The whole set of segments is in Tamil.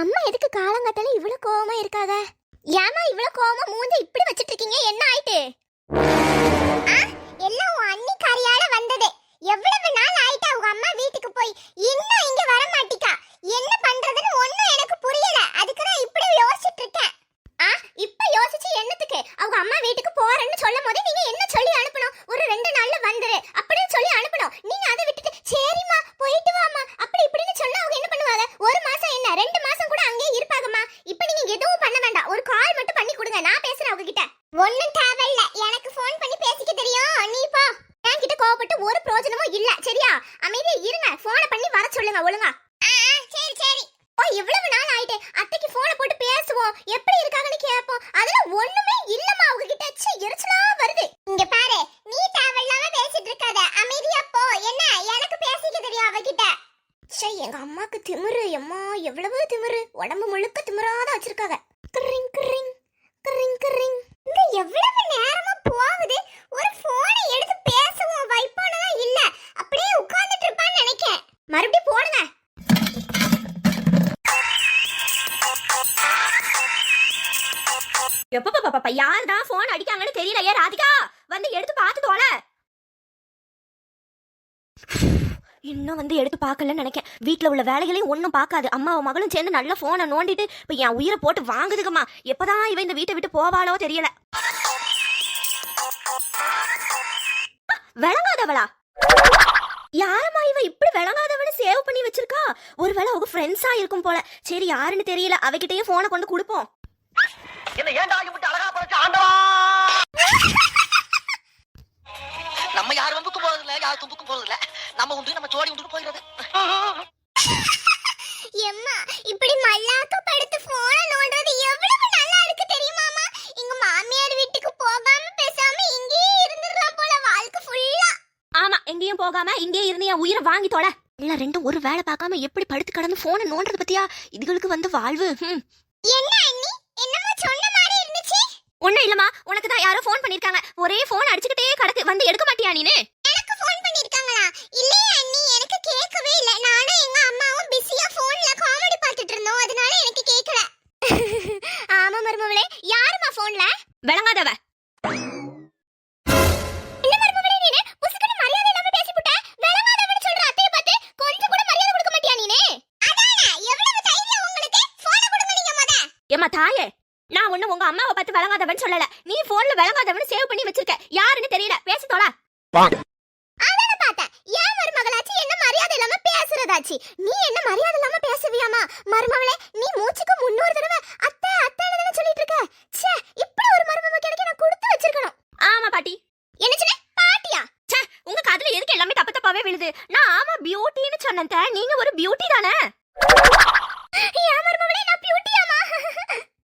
அம்மா எதுக்கு காலங்காத்தால இவ்வளவு கோவமா இருக்காத? ஏமா இவ்வளவு கோவமா மூஞ்ச இப்படி வச்சிட்டு இருக்கீங்க? என்ன ஆயிட்டு? எல்லாம் உன் அண்ணி காரியால வந்தது. எவ்வளவு நாள் ஆயிட்டு அவங்க அம்மா வீட்டுக்கு போய் இன்னும் இங்க வர மாட்டிக்கா. என்ன பண்றதுன்னு ஒண்ணும் எனக்கு புரியல. அதுக்கு நான் இப்படி யோசிச்சிட்டு இருக்கேன். இப்ப யோசிச்சு என்னத்துக்கு? அவங்க அம்மா வீட்டுக்கு போறேன்னு சொல்லும் போது நீங்க என்ன சொல்லி அனுப்பணும்? ஒரு 2 நாள்ல வந்துரு அப்படின்னு சொல்லி அனுப்பணும். நீங்க அதை விட்டுட்டு சரிம்மா போயிட்டு வாமா அப்படி இப்படின்னு சொன்னா அவங்க என்ன பண்ணுவாங்க? ஒரு மாசம் என்ன 2 மாசம் கூட அங்கேயே இருப்பாங்கம்மா. இப்ப நீங்க எதுவும் பண்ண வேண்டாம். ஒரு கால் மட்டும் பண்ணி கொடுங்க. நான் பேசுறேன் அவங்க கிட்ட. ஒண்ணும் தேவையில்ல. எனக்கு ஃபோன் பண்ணி பேசிக்க தெரியும். நீ போ. என்கிட்ட கோவப்பட்டு ஒரு பிரயோஜனமும் இல்ல. சரியா? அமைதியா இருங்க. போனை பண்ணி வர சொல்லுங்க ஒழுங்கா. சரி சரி. இவ்வளவு நாள் ஆயிட்டே. அத்தைக்கு போனை போட்டு பேசுவோம். எப்படி இருக்காங்கன்னு கேட்போம். அதெல்லாம் ஒண்ணுமே இல்லம்மா அவங்க கிட்ட. எரிச்சலா வருது. இங்க பாரு, நீ தேவையில்லாம பேசிட்டு இருக்காத. அமைதியா போ. என்ன எனக்கு பேசிக்க தெரியும் அவகிட்ட. எங்க அம்மாக்கு திமிரு. அம்மா எவ்வளவு திமிரு. உடம்பு முழுக்க திமிராதான் வச்சிருக்காங்க. கிரிங் கிரிங் கிரிங் கிரிங். இந்த எவ்வளவு நேரமா போகுது. ஒரு போனை எடுத்து பேசுவோம் வைப்பானலாம் இல்ல. அப்படியே உட்கார்ந்துட்டு இருப்பான்னு நினைக்கேன். மறுபடியும் போடுங்க. எப்ப யார்தான் போன் அடிக்காங்கன்னு தெரியலையே. ராதிகா வந்து எடுத்து பார்த்து தோல. இன்னும் வந்து எடுத்து பார்க்கலன்னு நினைக்கேன். வீட்டுல உள்ள வேலைகளையும் ஒன்னும் பார்க்காது. அம்மாவும் மகளும் சேர்ந்து நல்ல போனை நோண்டிட்டு இப்ப என் உயிரை போட்டு வாங்குதுக்குமா. எப்பதான் இவ இந்த வீட்டை விட்டு போவாளோ தெரியல. விளங்காதவளா? யாரம்மா இவ இப்படி விளங்காதவனு சேவ் பண்ணி வச்சிருக்கா? ஒருவேளை அவங்க ஃப்ரெண்ட்ஸா இருக்கும் போல. சரி யாருன்னு தெரியல. அவகிட்டயே போனை கொண்டு கொடுப்போம். என்ன ஏண்டா இப்படி அழகா படைச்ச ஆண்டவா? நம்ம யார் வம்புக்கு போறது இல்ல, யார் தும்புக்கு போறது இல்ல. நம்ம உண்டு நம்ம ஜோடி உண்டு போயிடுறது. எம்மா இப்படி மல்லாக்க படுத்து போனை நோண்டறது எவ்வளவு நல்லா இருக்கு தெரியுமாமா? எங்க மாமியார் வீட்டுக்கு போகாம பேசாம இங்கேயே இருந்துறலாம் போல வாழ்க்கை ஃபுல்லா. ஆமா, எங்கேயும் போகாம இங்கேயே இருந்து என் உயிரை வாங்கி தொலை. இல்ல ரெண்டும் ஒரு வேலை பார்க்காம எப்படி படுத்து கடந்து போனை நோண்டறது பத்தியா? இதுகளுக்கு வந்து வாழ்வு. என்ன அண்ணி என்னமா சொன்ன மாதிரி இருந்துச்சு? ஒண்ணும் இல்லம்மா, உனக்கு தான் யாரோ ஃபோன் பண்ணிருக்காங்க. ஒரே ஃபோன் அடிச்சுக்கிட்டே கிடக்கு. வந்து எடுக்க மாட்டியா நீனு? எனக்கு ஃபோன் பண்ணிருக்காங்களா? இல்லையே அண்ணி, எனக்கு கேட்கவே இல்ல. நானும் எங்க அம்மாவும் பிஸியா ஃபோன்ல காமெடி பார்த்துட்டு இருந்தோம். அதனால எனக்கு கேட்கல. ஆமா மருமவளே, யாருமா ஃபோன்ல? விளங்காதவ. என்ன மருமவளே நீனே புசுக்குன்னு மரியாதை இல்லாம பேசிப்புட்ட? விளங்காதவன்னு சொல்ற அத்தைய பார்த்து கொஞ்சம் கூட மரியாதை கொடுக்க மாட்டியா நீனே? அதானே, எவ்வளவு தைரியம் உங்களுக்கு? போனை கொடுங்க நீங்க முத. ஏமா தாயே, நான் ஒண்ணு உங்க அம்மாவை பார்த்து விளங்காதவன்னு சொல்லல. நீ போன்ல விளங்காதவன்னு சேவ் பண்ணி வச்சிருக்க. யாருன்னு தெரியல. பேசி தொலை. அதானே பார்த்தேன். ஏன் மருமகளாச்சி என்ன மரியாதை இல்லாம பேசுறதாச்சி? நீ என்ன மரியாதை இல்லாம பேசுவியாமா? மருமவளே, நீ மூச்சுக்கு 300 தடவை அத்தை அத்தைன்னு சொல்லிட்டு இருக்க. ச்சே, இப்படி ஒரு மருமக கிடைக்க நான் கொடுத்து வச்சிருக்கணும். ஆமா பாட்டி. என்ன சொன்ன? பாட்டியா? ச்சே, உங்க காதுல எதுக்கு எல்லாமே தப்பு தப்பாவே விழுது? நான் ஆமா பியூட்டின்னு சொன்னேன். நீங்க ஒரு பியூட்டி தானே? ஏன் மருமவளே, நான் பியூட்டியாமா?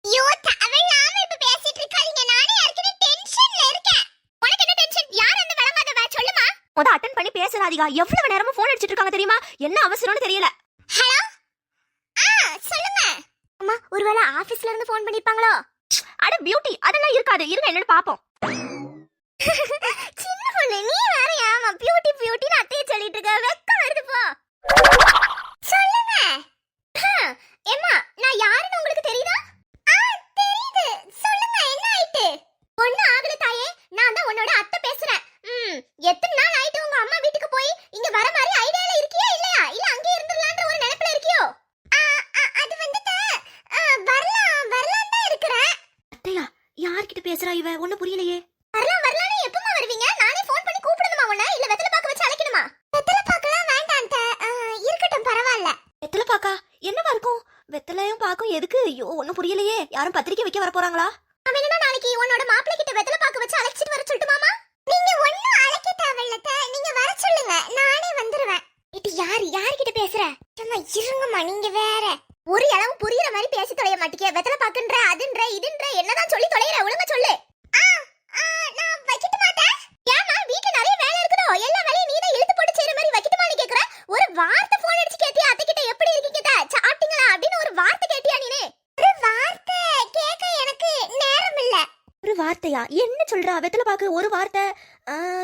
யோ தேவையில்லாம இப்ப பேசிட்டு இருக்காதீங்க. நானே ஏற்கனவே டென்ஷன்ல இருக்கேன். உனக்கு என்ன டென்ஷன்? யார் அந்த விளங்காதவ? சொல்லுமா. முத அட்டெண்ட் பண்ணி பேசுறாதீங்க. எவ்வளவு நேரமா போன் அடிச்சிட்டு இருக்காங்க தெரியுமா? என்ன அவசரம்னு தெரியல. ஹலோ, சொல்லுங்க. அம்மா, ஒருவேளை ஆபீஸ்ல இருந்து ஃபோன் பண்ணிருப்பாங்களோ? அட பியூட்டி அதெல்லாம் இருக்காது. இருங்க என்னன்னு பாப்போம். சின்ன பொண்ணு நீ வேற ஏமா பியூட்டி பியூட்டின்னு அத்தைய சொல்லிட்டு இருக்க? வெக்கம் வருது போ. சொல்லுங்க. ஏம்மா, நான் யாருன்னு உங்களுக்கு தெரியுதா? தெரியுது. சொல்லுங்க, என்ன ஆயிட்டு? ஒண்ணு ஆகல தாயே. நான் தான் உன்னோட அத்தை பேசுறேன். எத்தனை நாள் ஆயிட்டு உங்க அம்மா வீட்டுக்கு போய் இங்க வர மாதிரி ஐடியால இருக்கியா இல்லையா? இல்ல அங்கே இருந்துடலான்ற ஒரு நினைப்புல இருக்கியோ? அது வந்துட்டு வரலாம் வரலாம் தான் இருக்கறேன். அத்தையா, யார்கிட்ட பேசுறா இவ? ஒண்ணு புரியலையே. வரலாம் வரலாம்னு எப்பமா வருவீங்க? நானே ஃபோன் பண்ணி கூப்பிடணுமா உன்னை? இல்ல வெத்தல பாக்க வச்சு அழைக்கணுமா? வெத்தல பாக்கலாம் வேண்டாம் அத்தை. இருக்கட்டும் பரவாயில்ல. வெத்தலை பாக்கா என்னவா இருக்கும்? வெத்தலையும் பாக்கும் எதுக்கு? ஐயோ ஒன்னும் புரியலையே. யாரும் பத்திரிக்கை வைக்க வர போறாங்களா? அவன் என்ன நாளைக்கு உன்னோட மாப்பிள்ளை கிட்ட வெத்தல பாக்க வச்சு அழைச்சிட்டு வர சொல்லட்டுமாமா? நீங்க ஒண்ணும் அழைக்க தேவையில்ல. நீங்க வர சொல்லுங்க, நானே வந்துருவேன். இது யார்கிட்ட பேசுற? சும்மா இருங்கம்மா, நீங்க வேற. ஒரு அளவு புரியுற மாதிரி பேசி தொலைய மாட்டீங்க. வெத்தல பாக்குன்ற அதுன்ற இதுன்ற என்னதான் சொல்லி தொலைற? ஒழுங்கா சொல்லு. நான் வைக்கிட்டு மாட்டேன். ஏமா வீட்ல நிறைய வேலை இருக்குதோ? எல்லா வேலையும் நீ தான் இழுத்து போட்டு செய்யற மாதிரி வைக்கிட்டுமான்னு கேக்குற? ஒரு வார்த்தை போன் அடிச்சு கேட்டியா அத்தை கிட்ட? எப்படி இருக்கீங்க சாப்பிட்டீங்களா அப்படின்னு ஒரு வார்த்தை கேட்டியா நீனே? ஒரு வார்த்தை கேட்க எனக்கு நேரம் இல்ல. ஒரு வார்த்தையா? என்ன சொல்றா? வெத்தலை பாக்கு ஒரு வார்த்தை.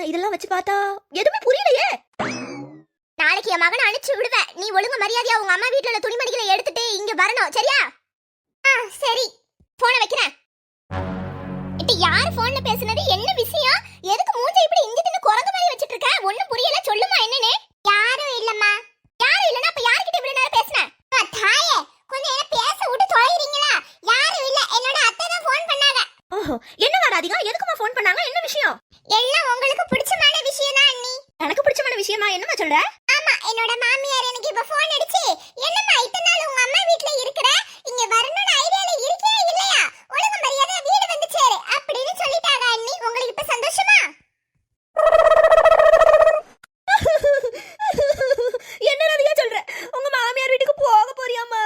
இதெல்லாம் வச்சு பார்த்தா எதுவுமே புரியலையே. நாளைக்கு என் மகனை அனுப்பிச்சு விடுவேன். நீ ஒழுங்கு மரியாதையா உங்க அம்மா வீட்ல உள்ள துணிமணிகளை எடுத்துட்டு இங்க வரணும், சரியா? சரி. போனை வைக்கிறேன். இது யார் போன்ல பேசுனது? என்ன விஷயம்? எதுக்கு மூஞ்ச இப்படி இங்க தின்னு குரங்கு மாதிரி வச்சிட்டு இருக்க? ஒண்ணும் புரியல, சொல்லுமா என்னன்னு? யாரும் இல்லம்மா. யாரும் இல்லனா அப்ப யார்கிட்ட இவ்வளவு நேரம் பேசுன? தாயே, கொஞ்சம் என்ன பேச விட்டு தொலைறீங்களா? யாரும் இல்ல, என்னோட அத்தை தான் ஃபோன் பண்ணாங்க. ஓஹோ, என்னவா ராதிகா? எதுக்குமா ஃபோன் பண்ணாங்க? என்ன விஷயம்? எல்லாம் உங்களுக்கு பிடிச்சமான விஷயம் தான் அண்ணி. எனக்கு பிடிச்சமான விஷயமா? என்னமா சொல்ற? ஆமா, என்னோட மாமியார் எனக்கு இப்ப ஃபோன் அடிச்சு, என்னம்மா இத்தனை நாள் உங்க அம்மா வீட்ல இருக்கற, இங்க வரணும்னு ஐடியால இருக்கே இல்லையா? ஒழுங்கு மரியாதை வீடு வந்து சேரு அப்படின்னு சொல்லிட்டாங்க அண்ணி. உங்களுக்கு இப்ப சந்தோஷமா? என்ன ராதிகா சொல்ற? உங்க மாமியார் வீட்டுக்கு போக போறியாமா?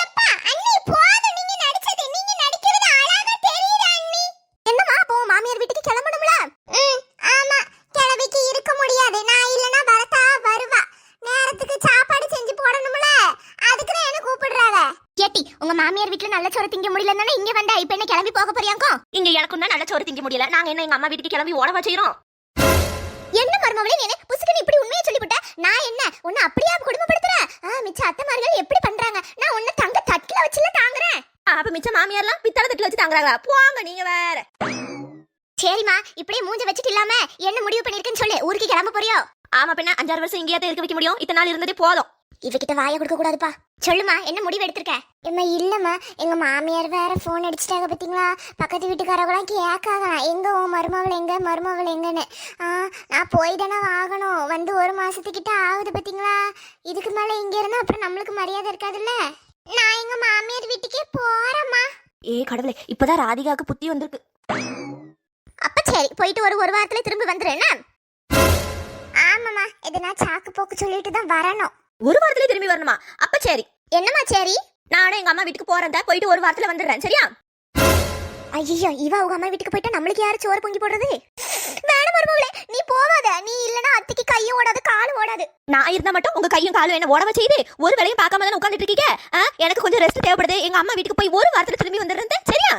எப்பா அண்ணி போதும், நீங்க நடிச்சது. நீங்க நடிக்கிறது அழகா தெரியுது அண்ணி. என்னம்மா அப்போ மாமியார் வீட்டுக்கு கிளம்பணும்ல? ஆமா, கிளம்பிக்கு இருக்க முடியாது. நான் இல்லனா வரதா வருவா. நேரத்துக்கு சாப்பாடு செஞ்சு போடணும்ல, அதுக்கு தான் என்ன கூப்பிடுறாங்க. கேட்டி, உங்க மாமியார் வீட்ல நல்ல சோறு திங்க முடியலன்னா இங்க வந்தா இப்ப என்ன கிளம்பி போக போறியாங்கோ? இங்க எனக்கும் தான் நல்ல சோறு திங்க முடியல. நாங்க என்ன எங்க அம்மா வீட்டுக்கு கிளம்பி ஓடவா செய்றோம்? என்ன மர்மவளே, நீ புசுக்கு இப்படி உண்மையை சொல்லிவிட்ட. நான் என்ன உன்னை அப்படியே குடும்பப்படுத்துறேன்? மிச்ச அத்தைமார்கள் எப்படி பண்றாங்க? நான் உன்னை தங்க தட்டுல வச்சுல தாங்குறேன். அப்ப மிச்ச மாமியார்லாம் பித்தளை தட்டுல வச்சு தாங்குறாங்களா? போங்க நீங்க வேற. சரிம்மா, இப்படியே மூஞ்ச வச்சிட்டு இல்லாம என்ன முடிவு பண்ணிருக்கேன்னு சொல்லு. ஊருக்கு கிளம்ப போறியோ? ஆமா, பின்ன 5-6 வருஷம் இங்கேயே இருக்க வைக்க முடியும். இத்தனை நாள் இருந்ததே போதும். இவகிட்ட வாயை கொடுக்க கூடாதுப்பா. சொல்லுமா, என்ன முடிவு எடுத்திருக்க? எம்மா இல்லம்மா, எங்க மாமியார் வேற போன் அடிச்சிட்டாங்க பாத்தீங்களா? பக்கத்து வீட்டுக்காரங்களாம் கேட்காங்க, எங்க உன் மருமகள் எங்க, மருமகள் எங்கன்னு. நான் போய் தானே ஆகணும். வந்து 1 மாசத்துக்கிட்ட ஆகுது பாத்தீங்களா? இதுக்கு மேல இங்க இருந்தா அப்புறம் நம்மளுக்கு மரியாதை இருக்காதுல்ல. நான் எங்க மாமியார் வீட்டுக்கே போறேம்மா. கடவுளே, இப்பதான் ராதிகாவுக்கு புத்தி வந்திருக்கு. அப்ப சரி, போயிட்டு ஒரு வாரத்துல திரும்பி வந்துருன்னா? ஆமாம்மா, எதுனா சாக்கு போக்கு சொல்லிட்டு தான் வரணும். 1 வாரத்துல திரும்பி வரணுமா? அப்ப சரி. என்னம்மா சரி? நானும் எங்க அம்மா வீட்டுக்கு போறேன். போயிட்டு 1 வாரத்துல வந்துடுறேன், சரியா? ஐயோ, இவ உங்க அம்மா வீட்டுக்கு போயிட்டா நம்மளுக்கு யாரு சோறு பொங்கி போடுறது? வேணாம் மருமகளே, நீ போவாத. நீ இல்லனா அத்தைக்கு கையும் ஓடாது காலும் ஓடாது. நான் இருந்தா மட்டும் உங்க கையும் காலும் என்ன ஓடவா செய்யுது? ஒரு வேளையும் பார்க்காம தானே உட்கார்ந்துட்டு இருக்கீங்க. எனக்கு கொஞ்சம் ரெஸ்ட் தேவைப்படுது. எங்க அம்மா வீட்டுக்கு போய் 1 வாரத்துல திரும்பி வந்துடுறேன், சரியா?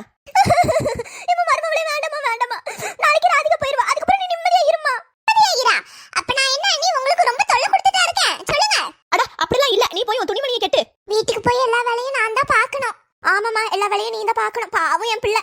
இம்மா மருமகளே, வேண்டாமா வேண்டாமா. நாளைக்கு ராதிகா போயிருவா. அதுக்கு அப்புறம் நீ நிம்மதியா இருமா. நிம்மதியா இரு. அப்ப நான் என்ன நீ உங்களுக்கு ரொம்ப தொல்லை கொடுத்துட்டா இருக்கேன்? சொல்லுங்க. அட அப்படிலாம் இல்ல. நீ போய் உன் துணிமணியை கெட்டு. வீட்டுக்கு போய் எல்லா வேலையும் நான் தான் பார்க்கணும். ஆமாமா, எல்லா வேலையும் நீ தான் பார்க்கணும். பாவம் என் பிள்ளை.